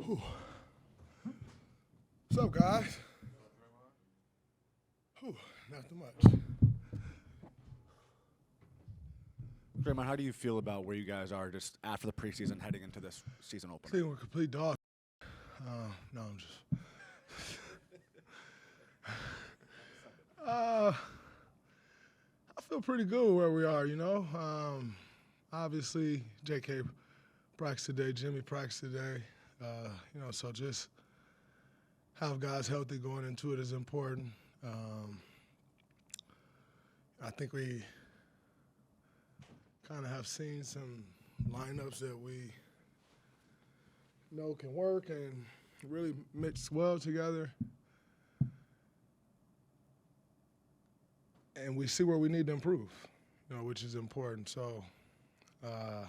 Whew. What's up, guys? Whew, not too much. Draymond, how do you feel about where you guys are just after the preseason heading into this season I opener? think we're complete dog. No, I'm just. I feel pretty good where we are, you know. Obviously, J.K. practiced today, Jimmy practiced today. So just have guys healthy going into it is important. I think we kind of have seen some lineups that we know can work and really mix well together. And we see where we need to improve, which is important. So I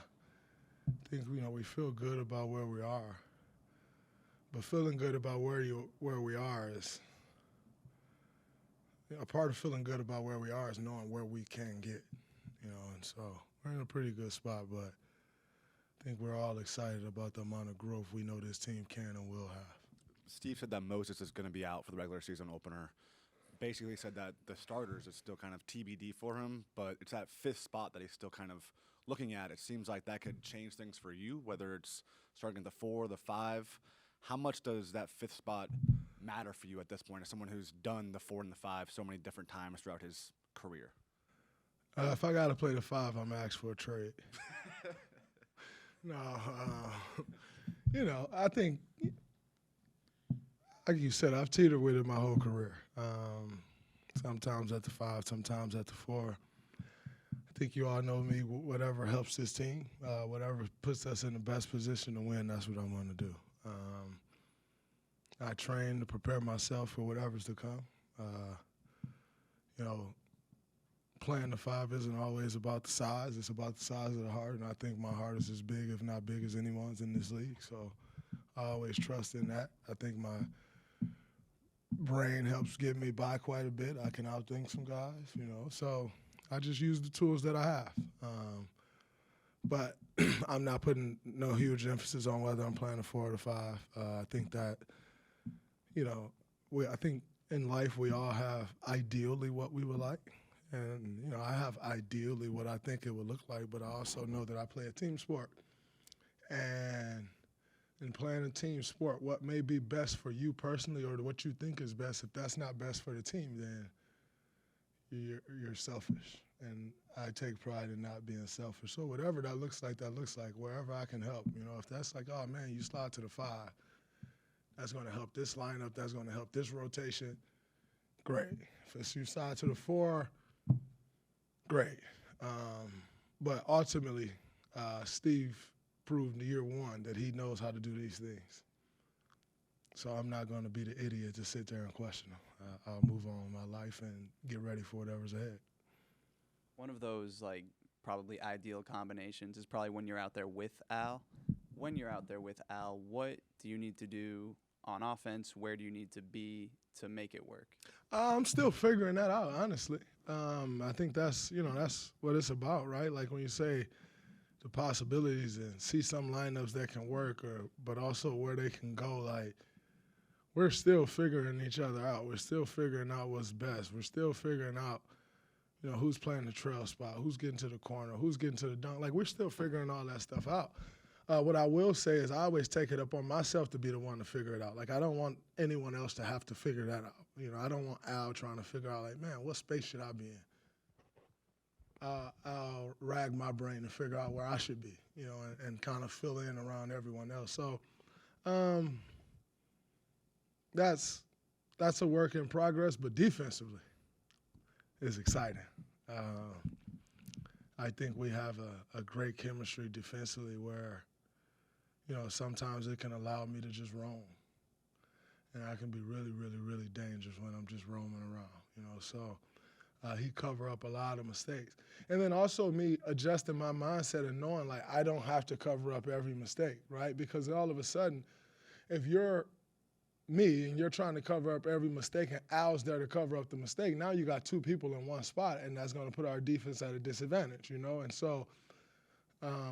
think, we feel good about where we are. But feeling good about where we are is a part of feeling good about where we are is knowing where we can get, and so we're in a pretty good spot, but I think we're all excited about the amount of growth we know this team can and will have. Steve said that Moses is going to be out for the regular season opener. Basically said that the starters is still kind of TBD for him, but it's that fifth spot that he's still kind of looking at. It seems like that could change things for you, whether it's starting at the 4, the 5. How much does that fifth spot matter for you at this point as someone who's done the 4 and the 5 so many different times throughout his career? If I got to play the 5, I'm asked for a trade. No, I think, like you said, I've teetered with it my whole career. Sometimes at the 5, sometimes at the 4. I think you all know me. Whatever helps this team, whatever puts us in the best position to win, that's what I'm going to do. I train to prepare myself for whatever's to come. Playing the 5 isn't always about the size. It's about the size of the heart, and I think my heart is as big, if not big, as anyone's in this league. So I always trust in that. I think my brain helps get me by quite a bit. I can outthink some guys, So I just use the tools that I have. But I'm not putting no huge emphasis on whether I'm playing a 4 or the 5. I think that, I think in life we all have ideally what we would like. And, I have ideally what I think it would look like, but I also know that I play a team sport. And in playing a team sport, what may be best for you personally or what you think is best, if that's not best for the team, then you're selfish. And I take pride in not being selfish. So whatever that looks like, wherever I can help. If that's like, oh, man, you slide to the 5, that's going to help this lineup, that's going to help this rotation, great. If it's you slide to the 4, great. But ultimately, Steve proved in year 1 that he knows how to do these things. So I'm not going to be the idiot to sit there and question him. I'll move on with my life and get ready for whatever's ahead. One of those, probably ideal combinations is probably when you're out there with Al. When you're out there with Al, what do you need to do on offense? Where do you need to be to make it work? I'm still figuring that out, honestly. I think that's what it's about, right? Like when you say the possibilities and see some lineups that can work, but also where they can go, we're still figuring each other out. We're still figuring out what's best. We're still figuring out, who's playing the trail spot, who's getting to the corner, who's getting to the dunk. We're still figuring all that stuff out. What I will say is I always take it up on myself to be the one to figure it out. I don't want anyone else to have to figure that out. I don't want Al trying to figure out, man, what space should I be in? I'll rag my brain to figure out where I should be, and kind of fill in around everyone else. So that's a work in progress, but defensively it's exciting. I think we have a great chemistry defensively where, sometimes it can allow me to just roam. And I can be really, really, really dangerous when I'm just roaming around, So he cover up a lot of mistakes. And then also me adjusting my mindset and knowing, I don't have to cover up every mistake, right? Because all of a sudden, if you're me and you're trying to cover up every mistake and Al's there to cover up the mistake, now you got 2 people in one spot, and that's going to put our defense at a disadvantage, And so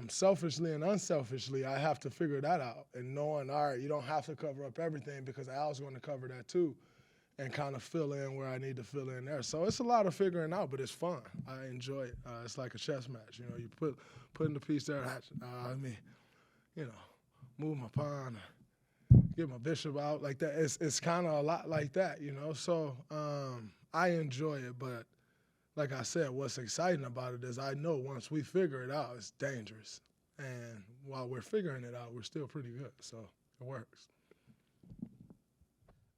selfishly and unselfishly, I have to figure that out. And knowing, all right, you don't have to cover up everything because Al's going to cover that too, and kind of fill in where I need to fill in there. So it's a lot of figuring out, but it's fun. I enjoy it. It's like a chess match. You know, you putting the piece there. Move my pawn, get my bishop out like that. It's kind of a lot like that, you know. So I enjoy it, but like I said, what's exciting about it is I know once we figure it out, it's dangerous. And while we're figuring it out, we're still pretty good. So it works.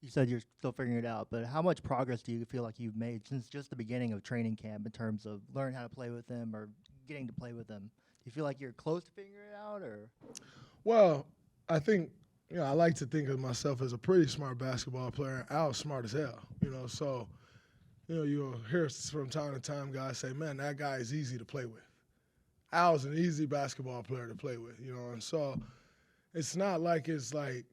You said you're still figuring it out, but how much progress do you feel like you've made since just the beginning of training camp in terms of learning how to play with them or getting to play with them? Do you feel like you're close to figuring it out, or? Well, I think, I like to think of myself as a pretty smart basketball player. Al's smart as hell, so, you'll hear from time to time guys say, man, that guy is easy to play with. Al's an easy basketball player to play with, and so it's not like it's like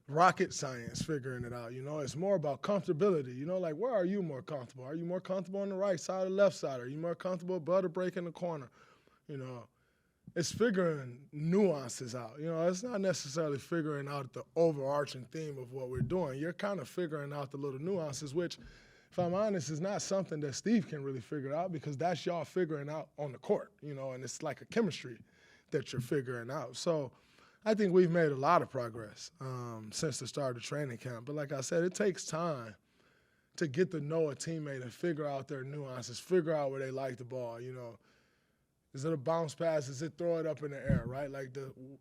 rocket science figuring it out, It's more about comfortability, like where are you more comfortable? Are you more comfortable on the right side or left side? Are you more comfortable above the break in the corner? It's figuring nuances out. It's not necessarily figuring out the overarching theme of what we're doing. You're kind of figuring out the little nuances, which, if I'm honest, is not something that Steve can really figure out because that's y'all figuring out on the court, and it's like a chemistry that you're figuring out. So I think we've made a lot of progress since the start of training camp. But like I said, it takes time to get to know a teammate and figure out their nuances, figure out where they like the ball, Is it a bounce pass? Is it throw it up in the air, right?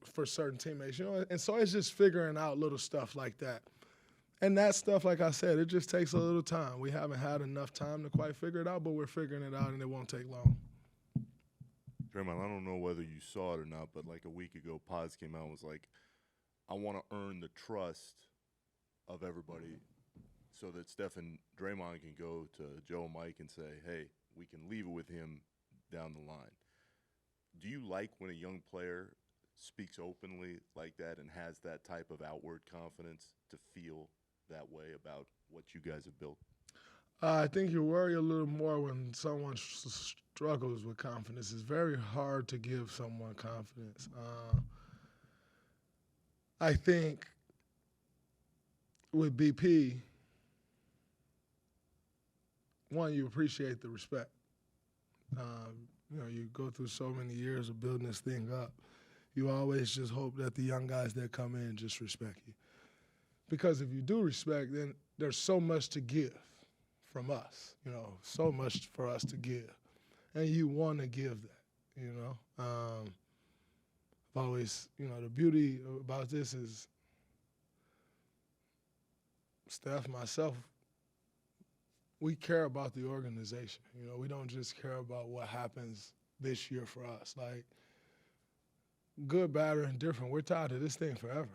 For certain teammates, And so it's just figuring out little stuff like that. And that stuff, like I said, it just takes a little time. We haven't had enough time to quite figure it out, but we're figuring it out, and it won't take long. Draymond, I don't know whether you saw it or not, but like a week ago, Paz came out and was like, I want to earn the trust of everybody so that Steph and Draymond can go to Joe and Mike and say, hey, we can leave it with him down the line. Do you like when a young player speaks openly like that and has that type of outward confidence to feel that way about what you guys have built? I think you worry a little more when someone struggles with confidence. It's very hard to give someone confidence. I think with BP, one, you appreciate the respect. You go through so many years of building this thing up. You always just hope that the young guys that come in just respect you. Because if you do respect, then there's so much to give from us, so much for us to give. And you want to give that, I've always, the beauty about this is Steph, myself, we care about the organization. We don't just care about what happens this year for us. Like, good, bad, or indifferent, we're tied to this thing forever.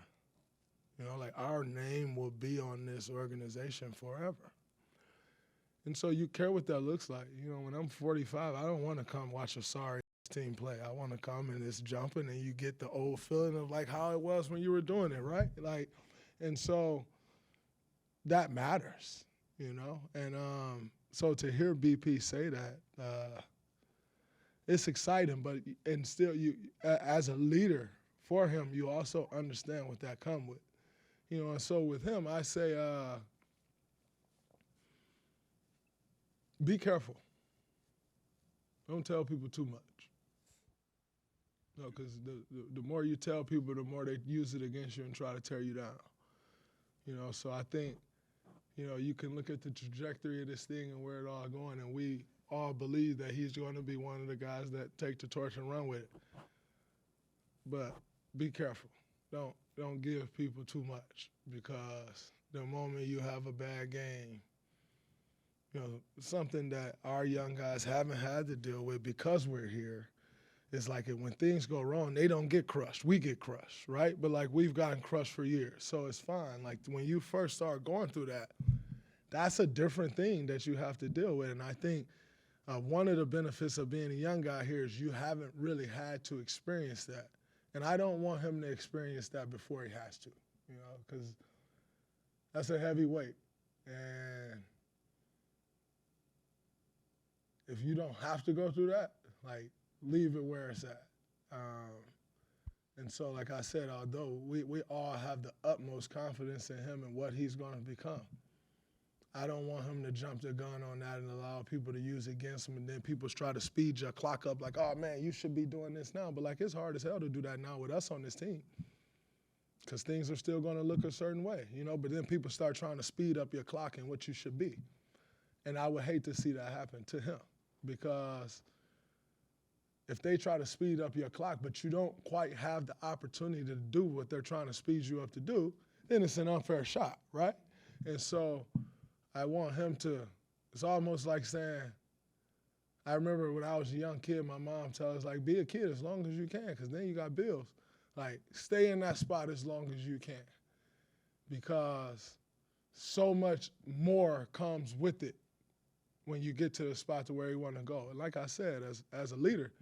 Our name will be on this organization forever. And so you care what that looks like. When I'm 45, I don't want to come watch a sorry team play. I want to come and it's jumping and you get the old feeling of like how it was when you were doing it, right? And so that matters, And so to hear BP say that, it's exciting, and still you, as a leader for him, you also understand what that comes with. And so with him, I say, be careful. Don't tell people too much. Because the more you tell people, the more they use it against you and try to tear you down. So I think, you can look at the trajectory of this thing and where it all going, and we all believe that he's going to be one of the guys that take the torch and run with it. But be careful. Don't give people too much, because the moment you have a bad game, something that our young guys haven't had to deal with because we're here is like when things go wrong, they don't get crushed. We get crushed, right? But we've gotten crushed for years, so it's fine. When you first start going through that, that's a different thing that you have to deal with. And I think one of the benefits of being a young guy here is you haven't really had to experience that. And I don't want him to experience that before he has to, because that's a heavy weight. And if you don't have to go through that, leave it where it's at. And so, like I said, although we all have the utmost confidence in him and what he's going to become, I don't want him to jump the gun on that and allow people to use it against him, and then people try to speed your clock up like, oh, man, you should be doing this now. But, like, it's hard as hell to do that now with us on this team because things are still going to look a certain way, you know. But then people start trying to speed up your clock and what you should be. And I would hate to see that happen to him because if they try to speed up your clock but you don't quite have the opportunity to do what they're trying to speed you up to do, then it's an unfair shot, right? And so I want him to, it's almost like saying, I remember when I was a young kid, my mom told us, like, be a kid as long as you can because then you got bills. Like, stay in that spot as long as you can because so much more comes with it when you get to the spot to where you want to go. And like I said, as a leader,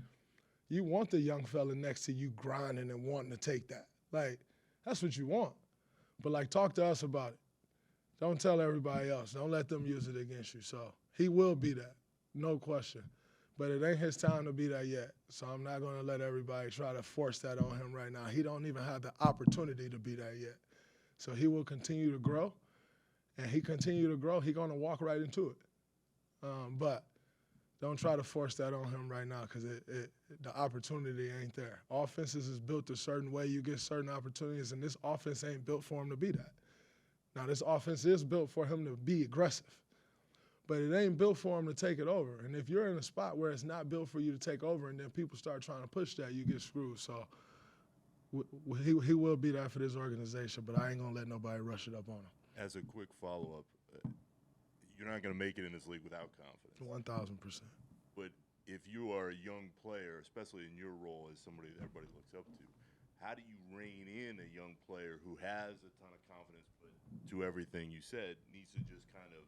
you want the young fella next to you grinding and wanting to take that. Like, that's what you want. But, like, talk to us about it. Don't tell everybody else. Don't let them use it against you. So he will be that, no question. But it ain't his time to be that yet. So I'm not going to let everybody try to force that on him right now. He don't even have the opportunity to be that yet. So he will continue to grow. And he continue to grow, he going to walk right into it. But don't try to force that on him right now because the opportunity ain't there. Offenses is built a certain way. You get certain opportunities, and this offense ain't built for him to be that. Now, this offense is built for him to be aggressive, but it ain't built for him to take it over. And if you're in a spot where it's not built for you to take over and then people start trying to push that, you get screwed. So he will be that for this organization, but I ain't going to let nobody rush it up on him. As a quick follow-up, you're not going to make it in this league without confidence. 1,000%. But if you are a young player, especially in your role as somebody that everybody looks up to, how do you rein in a young player who has a ton of confidence but to everything you said needs to just kind of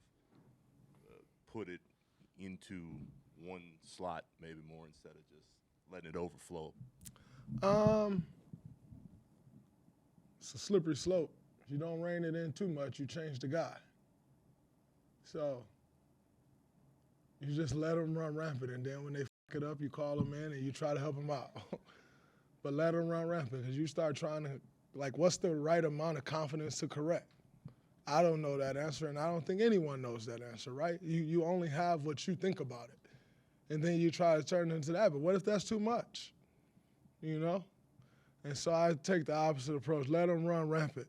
put it into one slot maybe more instead of just letting it overflow? It's a slippery slope. If you don't rein it in too much, you change the guy. So you just let them run rampant, and then when they fuck it up, you call them in and you try to help them out. But let them run rampant because you start trying to, like, what's the right amount of confidence to correct? I don't know that answer, and I don't think anyone knows that answer, right? You only have what you think about it, and then you try to turn it into that. But what if that's too much, you know? And so I take the opposite approach. Let him run rampant.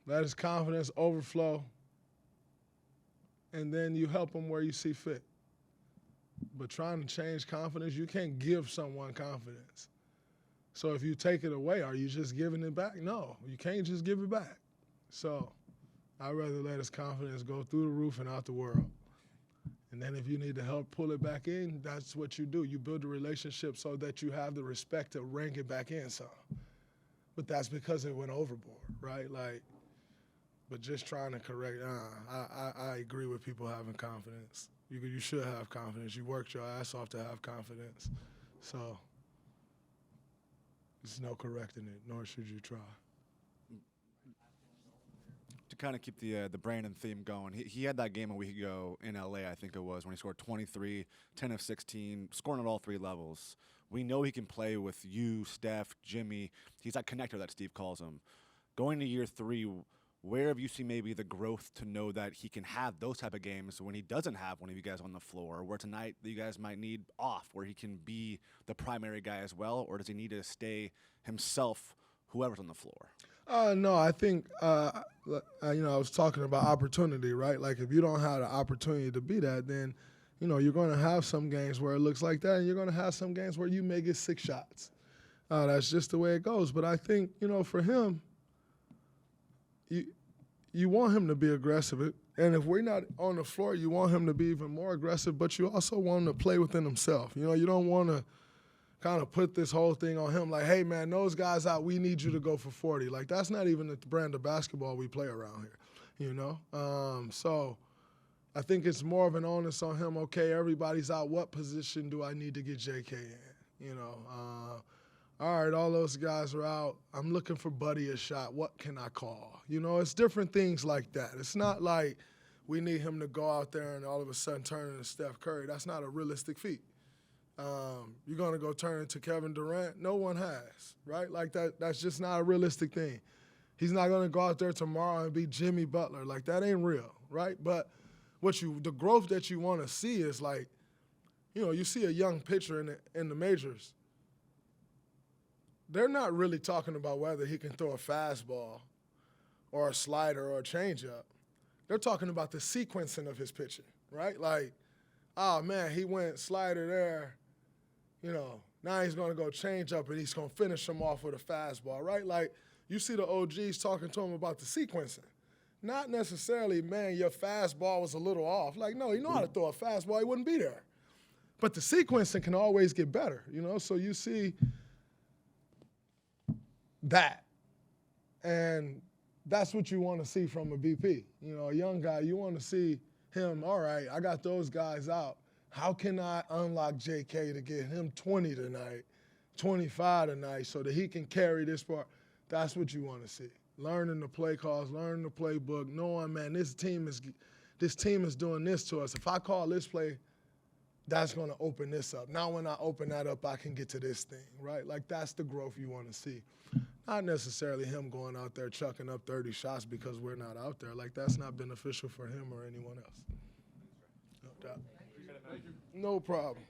Let his confidence overflow, and then you help him where you see fit. But trying to change confidence, you can't give someone confidence. So if you take it away, are you just giving it back? No, you can't just give it back. So I'd rather let his confidence go through the roof and out the world. And then if you need to help pull it back in, that's what you do. You build a relationship so that you have the respect to bring it back in some. But that's because it went overboard, right? Like, but just trying to correct, I agree with people having confidence. You should have confidence. You worked your ass off to have confidence. So there's no correcting it, nor should you try. To kind of keep the Brandon theme going, he had that game a week ago in LA, I think it was, when he scored 23, 10 of 16, scoring at all three levels. We know he can play with you, Steph, Jimmy. He's that connector that Steve calls him. Going to year 3, where have you seen maybe the growth to know that he can have those type of games when he doesn't have one of you guys on the floor, where tonight you guys might need off, where he can be the primary guy as well, or does he need to stay himself, whoever's on the floor? No, I think, I was talking about opportunity, right? Like, if you don't have the opportunity to be that, then, you're going to have some games where it looks like that, and you're going to have some games where you may get 6 shots. That's just the way it goes. But I think, for him, you want him to be aggressive. And if we're not on the floor, you want him to be even more aggressive, but you also want him to play within himself. You don't want to kind of put this whole thing on him like, hey, man, those guys out, we need you to go for 40. Like, that's not even the brand of basketball we play around here, So I think it's more of an onus on him, okay, everybody's out. What position do I need to get JK in? All right, all those guys are out. I'm looking for Buddy a shot. What can I call? It's different things like that. It's not like we need him to go out there and all of a sudden turn into Steph Curry. That's not a realistic feat. you're going to go turn into Kevin Durant. No one has, right? Like that's just not a realistic thing. He's not going to go out there tomorrow and be Jimmy Butler. Like that ain't real, right? But the growth that you want to see is like, you see a young pitcher in the majors. They're not really talking about whether he can throw a fastball or a slider or a changeup. They're talking about the sequencing of his pitching, right? Like, oh, man, he went slider there. Now he's going to go changeup and he's going to finish him off with a fastball, right? Like, you see the OGs talking to him about the sequencing. Not necessarily, man, your fastball was a little off. Like, no, you know how to throw a fastball, he wouldn't be there. But the sequencing can always get better, so you see that. And that's what you want to see from a BP. A young guy, you want to see him, all right, I got those guys out. How can I unlock JK to get him 20 tonight, 25 tonight, so that he can carry this part? That's what you want to see. Learning the play calls, learning the playbook, knowing, man, this team is doing this to us. If I call this play, that's going to open this up. Now when I open that up, I can get to this thing, right? Like that's the growth you want to see. Not necessarily him going out there chucking up 30 shots because we're not out there. Like that's not beneficial for him or anyone else. No doubt. No problem.